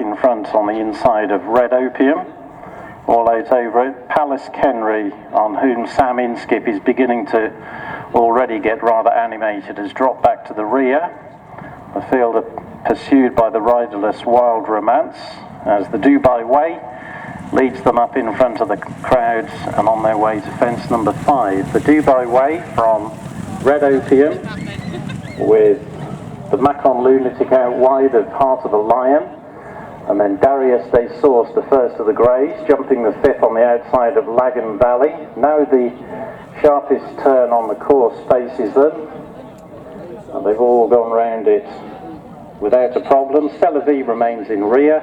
in front on the inside of Red Opium, all out over it. Palace Kenry, on whom Sam Inskip is beginning to already get rather animated, has dropped back to the rear. The field are pursued by the riderless Wild Romance, as the Dubai Way leads them up in front of the crowds and on their way to fence number 5. The Dubai Way from Red Opium, with the Macon Lunatic out wide of Heart of a Lion, and then Darius They Source, the first of the greys, jumping the 5th on the outside of Lagan Valley. Now the sharpest turn on the course faces them, and they've all gone round it without a problem. Tel V remains in rear,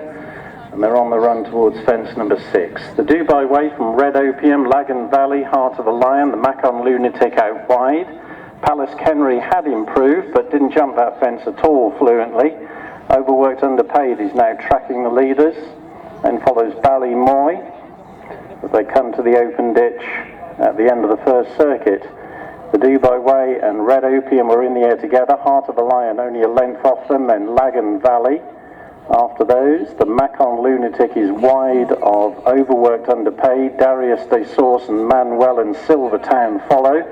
and they're on the run towards fence number 6. The Dubai Way from Red Opium, Lagan Valley, Heart of a Lion, the Macon Lunatic out wide. Palace Kenry had improved, but didn't jump that fence at all fluently. Overworked Underpaid is now tracking the leaders, then follows Ballymoy as they come to the open ditch at the end of the first circuit. The Dubai Way and Red Opium were in the air together. Heart of a Lion only a length off them, then Lagan Valley. After those, the Macon Lunatic is wide of Overworked Underpaid. Darius They Source and Manuel and Silvertown follow,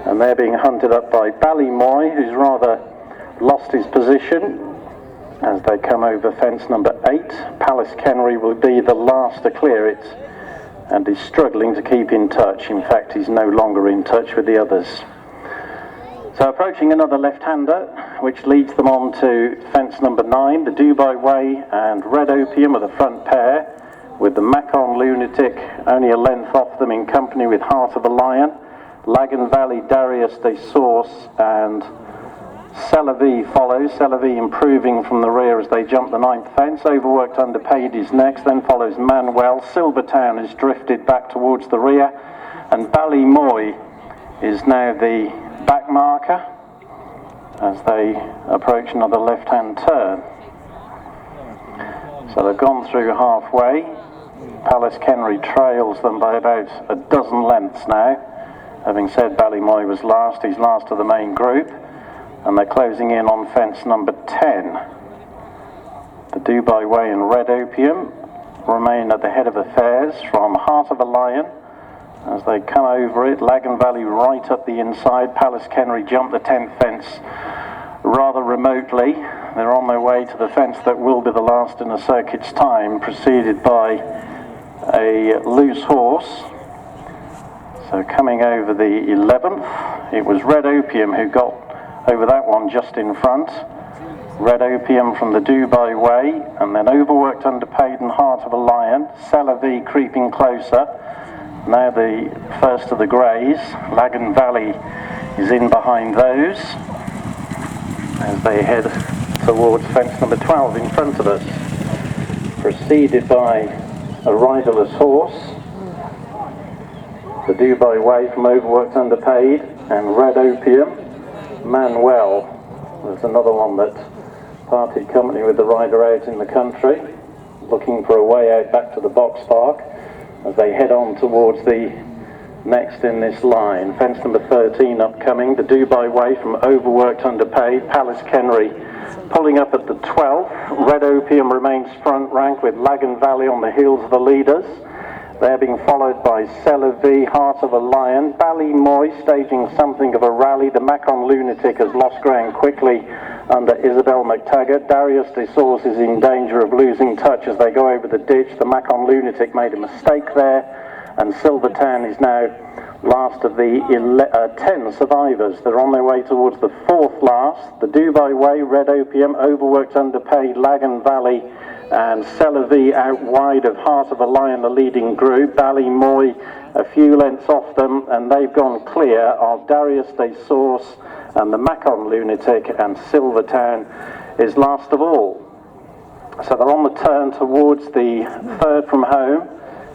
and they're being hunted up by Ballymoy, who's rather lost his position as they come over fence number 8. Palace Kenry will be the last to clear it and is struggling to keep in touch. In fact, he's no longer in touch with the others. So approaching another left-hander, which leads them on to fence number 9. The Dubai Way and Red Opium are the front pair, with the Macon Lunatic only a length off them in company with Heart of a Lion. Lagan Valley, Darius They Source and Celavi follows. Celavi improving from the rear as they jump the 9th fence. Overworked Underpaid is next, then follows Manuel. Silvertown has drifted back towards the rear, and Ballymoy is now the back marker as they approach another left-hand turn. So they've gone through halfway. Palace Kenry trails them by about a dozen lengths now. Having said Ballymoy was last, he's last of the main group, and they're closing in on fence number 10. The Dubai Way and Red Opium remain at the head of affairs from Heart of a Lion as they come over it. Lagan Valley right up the inside. Palace Kenry jumped the 10th fence rather remotely. They're on their way to the fence that will be the last in a circuit's time, preceded by a loose horse. So coming over the 11th, it was Red Opium who got over that one just in front. Red Opium from the Dubai Way, and then Overworked Underpaid and Heart of a Lion. Celavi creeping closer. Now the first of the greys. Lagan Valley is in behind those as they head towards fence number 12 in front of us, preceded by a riderless horse. The Dubai Way from Overworked Underpaid and Red Opium. Manuel was another one that parted company with the rider out in the country, looking for a way out back to the box park as they head on towards the next in this line. Fence number 13 upcoming. The Dubai Way from Overworked Underpaid. Palace Kenry pulling up at the 12th. Red Opium remains front rank with Lagan Valley on the heels of the leaders. They're being followed by Celavi, Heart of a Lion. Ballymoy staging something of a rally. The Macon Lunatic has lost ground quickly under Isabel McTaggart. Darius They Source is in danger of losing touch as they go over the ditch. The Macon Lunatic made a mistake there, and Silvertown is now last of the 10 survivors. They're on their way towards the 4th last. The Dubai Way, Red Opium, Overworked Underpaid, Lagan Valley and Celavi out wide of Heart of a Lion, the leading group. Ballymoy a few lengths off them, and they've gone clear of Darius They Source and the Macon Lunatic, and Silvertown is last of all. So they're on the turn towards the 3rd from home.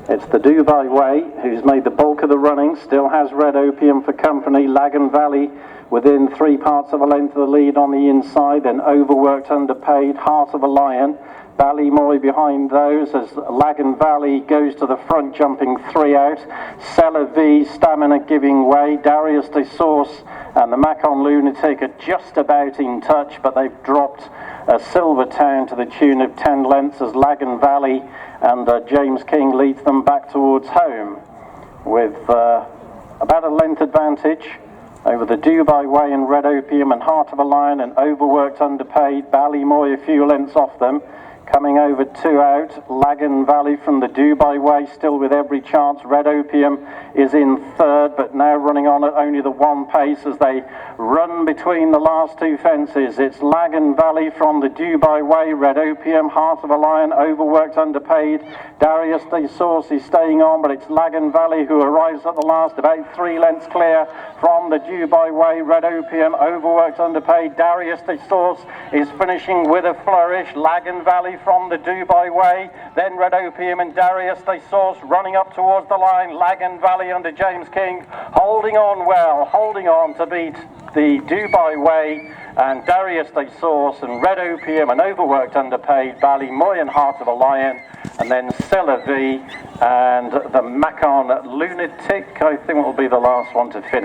It's the Dubai Way who's made the bulk of the running, still has Red Opium for company. Lagan Valley within 3 parts of a length of the lead on the inside, then Overworked Underpaid, Heart of a Lion. Ballymoy behind those as Lagan Valley goes to the front, jumping 3 out. Celavi, Stamina giving way. Darius They Source and the Macon Lunatic are just about in touch, but they've dropped Silver Town to the tune of 10 lengths as Lagan Valley and James King leads them back towards home with about a length advantage over the Dubai Way and Red Opium and Heart of a Lion and Overworked Underpaid. Ballymoy a few lengths off them. Coming over 2 out, Lagan Valley from the Dubai Way, still with every chance. Red Opium is in third, but now running on at only the 1 pace as they run between the last 2 fences. It's Lagan Valley from the Dubai Way, Red Opium, Heart of a Lion, Overworked Underpaid. Darius the Source is staying on, but it's Lagan Valley who arrives at the last, about 3 lengths clear from the Dubai Way, Red Opium, Overworked Underpaid. Darius the Source is finishing with a flourish. Lagan Valley from the Dubai Way, then Red Opium and Darius the Source running up towards the line. Lagan Valley under James King holding on well, holding on to beat the Dubai Way and Darius the Source and Red Opium and Overworked Underpaid, Ballymoy and Heart of a Lion, and then Cella V and the Macon Lunatic, I think will be the last one to finish.